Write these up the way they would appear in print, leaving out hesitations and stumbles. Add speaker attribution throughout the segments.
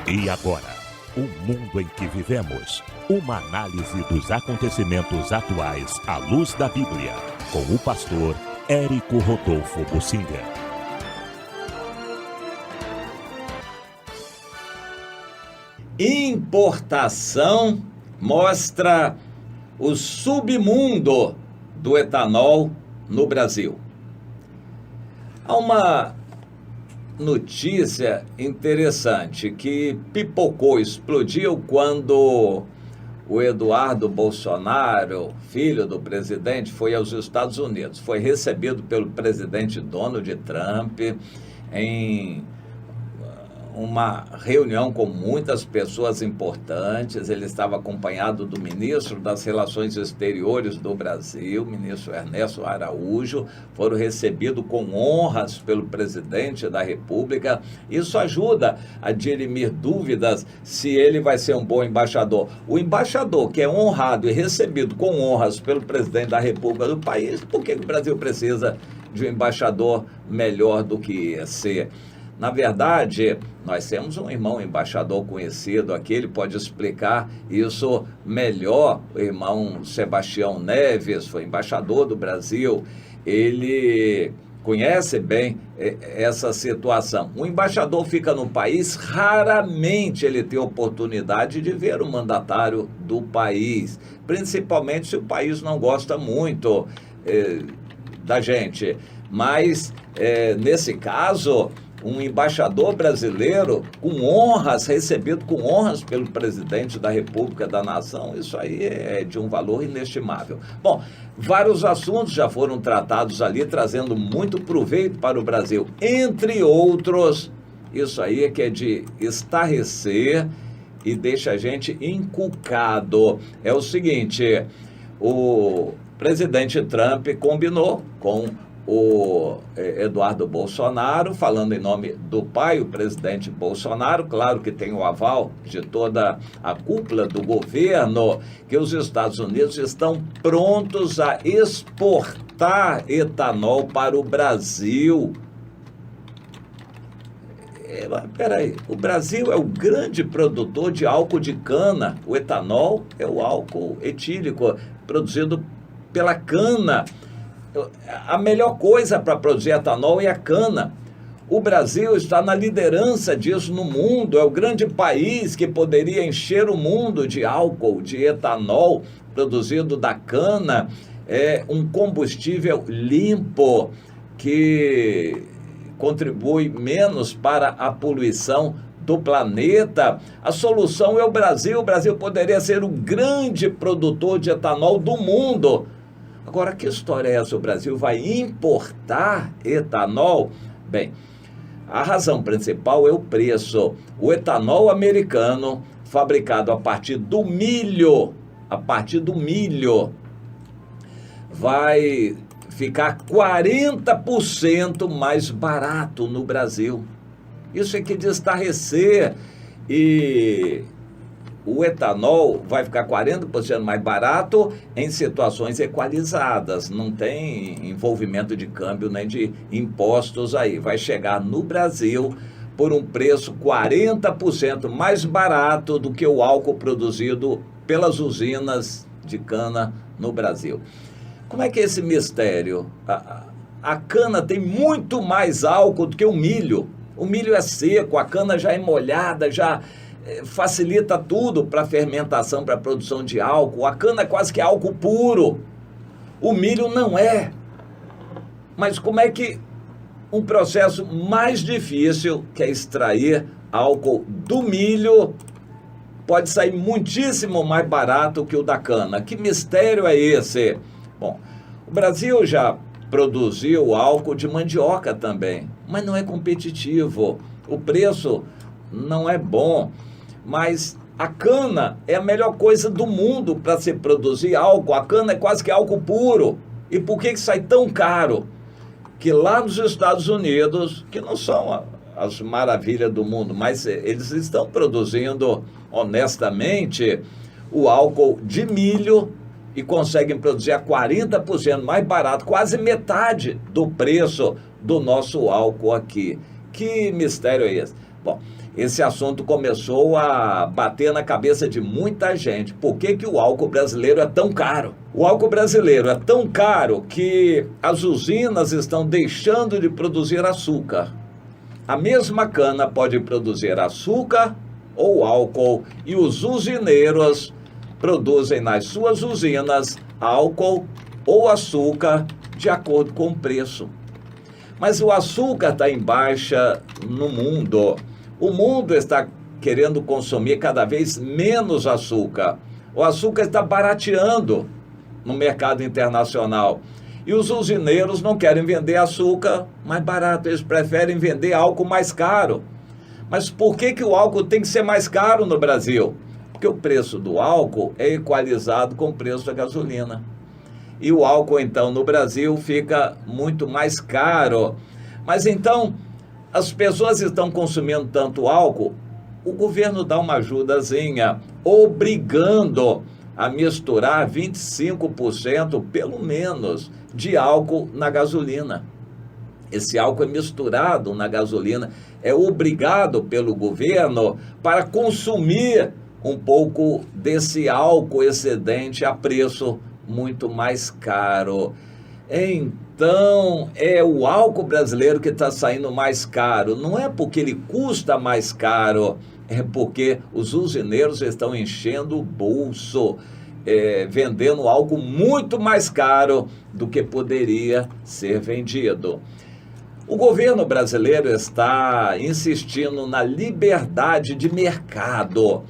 Speaker 1: E agora, o mundo em que vivemos. Uma análise dos acontecimentos atuais à luz da Bíblia, com o pastor Érico Rodolfo Bocinga.
Speaker 2: Importação mostra o submundo do etanol no Brasil. Há uma notícia interessante que pipocou, explodiu quando o Eduardo Bolsonaro, filho do presidente, foi aos Estados Unidos. Foi recebido pelo presidente Donald Trump em uma reunião com muitas pessoas importantes. Ele estava acompanhado do ministro das Relações Exteriores do Brasil, ministro Ernesto Araújo. Foram recebidos com honras pelo presidente da República. Isso ajuda a dirimir dúvidas se ele vai ser um bom embaixador. O embaixador que é honrado e recebido com honras pelo presidente da República do país, por que o Brasil precisa de um embaixador melhor do que esse? Na verdade, nós temos um irmão embaixador conhecido aqui, ele pode explicar isso melhor. O irmão Sebastião Neves foi embaixador do Brasil, ele conhece bem essa situação. O embaixador fica no país, raramente ele tem oportunidade de ver o mandatário do país, principalmente se o país não gosta muito da gente. Mas, nesse caso, um embaixador brasileiro com honras, recebido com honras pelo presidente da República da Nação, isso aí é de um valor inestimável. Bom, vários assuntos já foram tratados ali, trazendo muito proveito para o Brasil. Entre outros, isso aí é que é de estarrecer e deixa a gente encucado. É o seguinte, o presidente Trump combinou com o Eduardo Bolsonaro, falando em nome do pai, o presidente Bolsonaro, claro que tem o aval de toda a cúpula do governo, que os Estados Unidos estão prontos a exportar etanol para o Brasil. Peraí, o Brasil é o grande produtor de álcool de cana. O etanol é o álcool etílico produzido pela cana. A melhor coisa para produzir etanol é a cana. O Brasil está na liderança disso no mundo, é o grande país que poderia encher o mundo de álcool, de etanol produzido da cana. É um combustível limpo que contribui menos para a poluição do planeta. A solução é o Brasil. O Brasil poderia ser o grande produtor de etanol do mundo. Agora, que história é essa? O Brasil vai importar etanol? Bem, a razão principal é o preço. O etanol americano, fabricado a partir do milho, vai ficar 40% mais barato no Brasil. Isso é que de estarrecer. E o etanol vai ficar 40% mais barato em situações equalizadas, não tem envolvimento de câmbio nem de impostos aí. Vai chegar no Brasil por um preço 40% mais barato do que o álcool produzido pelas usinas de cana no Brasil. Como é que é esse mistério? A cana tem muito mais álcool do que o milho. O milho é seco, a cana já é molhada, já facilita tudo para a fermentação, para a produção de álcool. A cana é quase que álcool puro. O milho não é. Mas como é que um processo mais difícil, que é extrair álcool do milho, pode sair muitíssimo mais barato que o da cana? Que mistério é esse? Bom, o Brasil já produziu álcool de mandioca também, mas não é competitivo. O preço não é bom. Mas a cana é a melhor coisa do mundo para se produzir álcool. A cana é quase que álcool puro. E por que sai tão caro? Que lá nos Estados Unidos, que não são as maravilhas do mundo, mas eles estão produzindo honestamente o álcool de milho e conseguem produzir a 40% mais barato, quase metade do preço do nosso álcool aqui. Que mistério é esse? Bom, esse assunto começou a bater na cabeça de muita gente. Por que que o álcool brasileiro é tão caro? O álcool brasileiro é tão caro que as usinas estão deixando de produzir açúcar. A mesma cana pode produzir açúcar ou álcool, e os usineiros produzem nas suas usinas álcool ou açúcar de acordo com o preço. Mas o açúcar está em baixa no mundo. O mundo está querendo consumir cada vez menos açúcar. O açúcar está barateando no mercado internacional. E os usineiros não querem vender açúcar mais barato, eles preferem vender álcool mais caro. Mas por que que o álcool tem que ser mais caro no Brasil? Porque o preço do álcool é equalizado com o preço da gasolina. E o álcool, então, no Brasil fica muito mais caro. Mas então, as pessoas estão consumindo tanto álcool, o governo dá uma ajudazinha, obrigando a misturar 25%, pelo menos, de álcool na gasolina. Esse álcool é misturado na gasolina, é obrigado pelo governo para consumir um pouco desse álcool excedente a preço muito mais caro. Então, é o álcool brasileiro que está saindo mais caro. Não é porque ele custa mais caro, é porque os usineiros estão enchendo o bolso, vendendo álcool muito mais caro do que poderia ser vendido. O governo brasileiro está insistindo na liberdade de mercado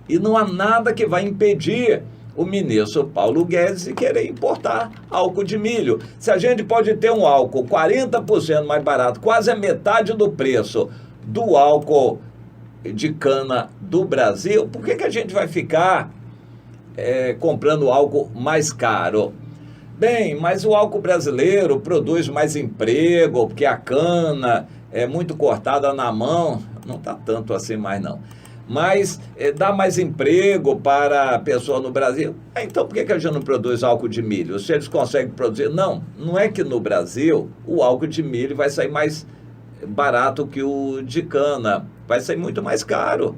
Speaker 2: e não há nada que vai impedir o ministro Paulo Guedes de querer importar álcool de milho. Se a gente pode ter um álcool 40% mais barato, quase a metade do preço do álcool de cana do Brasil, por que que a gente vai ficar comprando álcool mais caro? Bem, mas o álcool brasileiro produz mais emprego, porque a cana é muito cortada na mão, não está tanto assim mais não. Mas dá mais emprego para a pessoa no Brasil. Então por que que a gente não produz álcool de milho? Se eles conseguem produzir... Não é que no Brasil o álcool de milho vai sair mais barato que o de cana. Vai sair muito mais caro.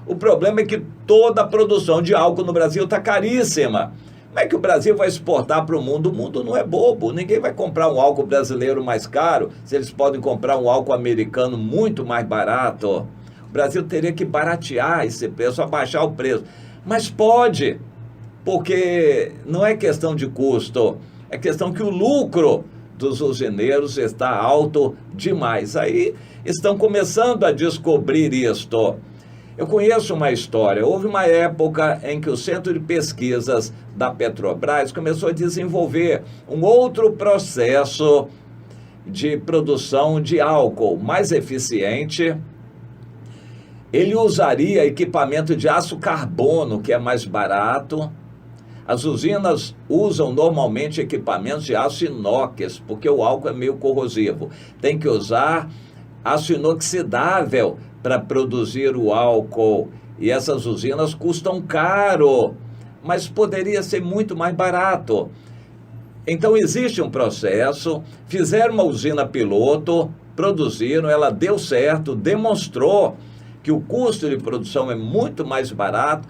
Speaker 2: O problema é que toda a produção de álcool no Brasil está caríssima. Como é que o Brasil vai exportar para o mundo? O mundo não é bobo. Ninguém vai comprar um álcool brasileiro mais caro se eles podem comprar um álcool americano muito mais barato. O Brasil teria que baratear esse preço, abaixar o preço. Mas pode, porque não é questão de custo, é questão que o lucro dos usineiros está alto demais. Aí estão começando a descobrir isto. Eu conheço uma história. Houve uma época em que o Centro de Pesquisas da Petrobras começou a desenvolver um outro processo de produção de álcool mais eficiente. Ele usaria equipamento de aço carbono, que é mais barato. As usinas usam normalmente equipamentos de aço inox, porque o álcool é meio corrosivo. Tem que usar aço inoxidável para produzir o álcool. E essas usinas custam caro, mas poderia ser muito mais barato. Então existe um processo, fizeram uma usina piloto, produziram, ela deu certo, demonstrou que o custo de produção é muito mais barato,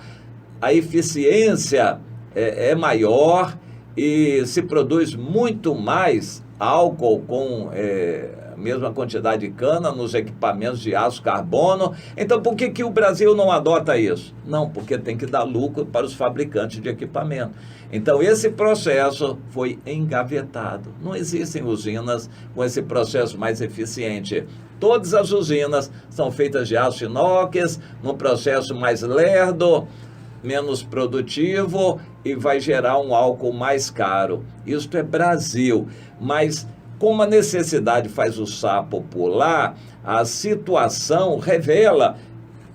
Speaker 2: a eficiência é maior e se produz muito mais álcool com a mesma quantidade de cana nos equipamentos de aço carbono. Então, por que o Brasil não adota isso? Não, porque tem que dar lucro para os fabricantes de equipamento. Então, esse processo foi engavetado. Não existem usinas com esse processo mais eficiente. Todas as usinas são feitas de aço inox, num processo mais lerdo, menos produtivo e vai gerar um álcool mais caro. Isto é Brasil, mas como a necessidade faz o sapo pular, a situação revela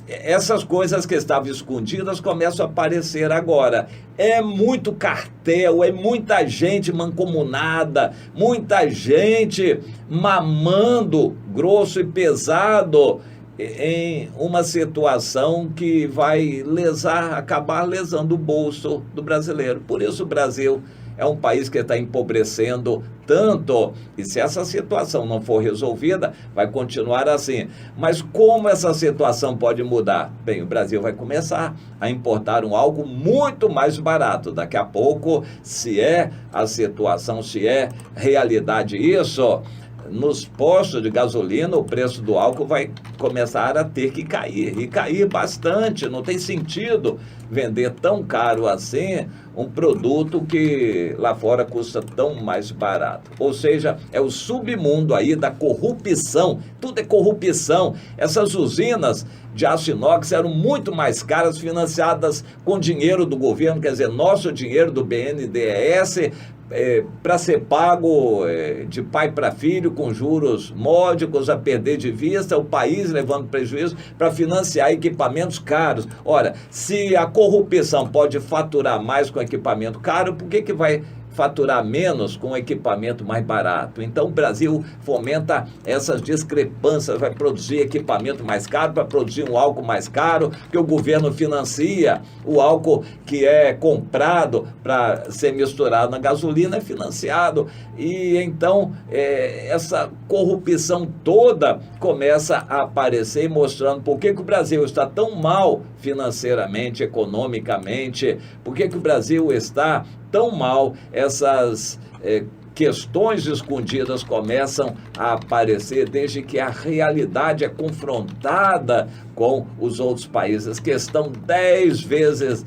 Speaker 2: essas coisas que estavam escondidas começam a aparecer agora. É muito cartel, é muita gente mancomunada, muita gente mamando grosso e pesado em uma situação que vai acabar lesando o bolso do brasileiro. Por isso o Brasil é um país que está empobrecendo tanto, e se essa situação não for resolvida, vai continuar assim. Mas como essa situação pode mudar? Bem, o Brasil vai começar a importar algo muito mais barato. Daqui a pouco, se é a situação, se é realidade isso, nos postos de gasolina o preço do álcool vai começar a ter que cair, e cair bastante. Não tem sentido vender tão caro assim um produto que lá fora custa tão mais barato. Ou seja, é o submundo aí da corrupção, tudo é corrupção. Essas usinas de aço inox eram muito mais caras, financiadas com dinheiro do governo, quer dizer, nosso dinheiro do BNDES, para ser pago de pai para filho, com juros módicos, a perder de vista, o país levando prejuízo para financiar equipamentos caros. Ora, se a corrupção pode faturar mais com equipamento caro, por que vai faturar menos com equipamento mais barato? Então o Brasil fomenta essas discrepâncias, vai produzir equipamento mais caro para produzir um álcool mais caro, que o governo financia o álcool que é comprado para ser misturado na gasolina, é financiado, e então essa corrupção toda começa a aparecer, mostrando por que o Brasil está tão mal financeiramente, economicamente, por que o Brasil está tão mal. Essas questões escondidas começam a aparecer desde que a realidade é confrontada com os outros países, que estão 10 vezes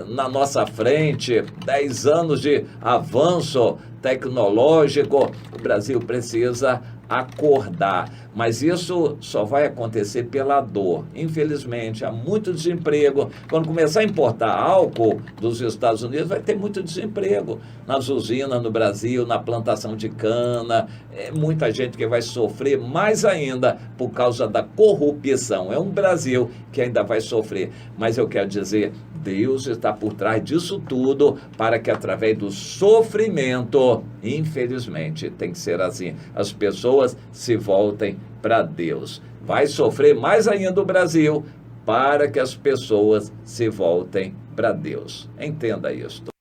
Speaker 2: na nossa frente, 10 anos de avanço tecnológico. O Brasil precisa acordar, mas isso só vai acontecer pela dor. Infelizmente, há muito desemprego. Quando começar a importar álcool dos Estados Unidos, vai ter muito desemprego nas usinas no Brasil, na plantação de cana. Muita gente que vai sofrer mais ainda por causa da corrupção. É um Brasil que ainda vai sofrer, mas eu quero dizer, Deus está por trás disso tudo, para que através do sofrimento, infelizmente, tem que ser assim, as pessoas se voltem para Deus. Vai sofrer mais ainda o Brasil, para que as pessoas se voltem para Deus. Entenda isso.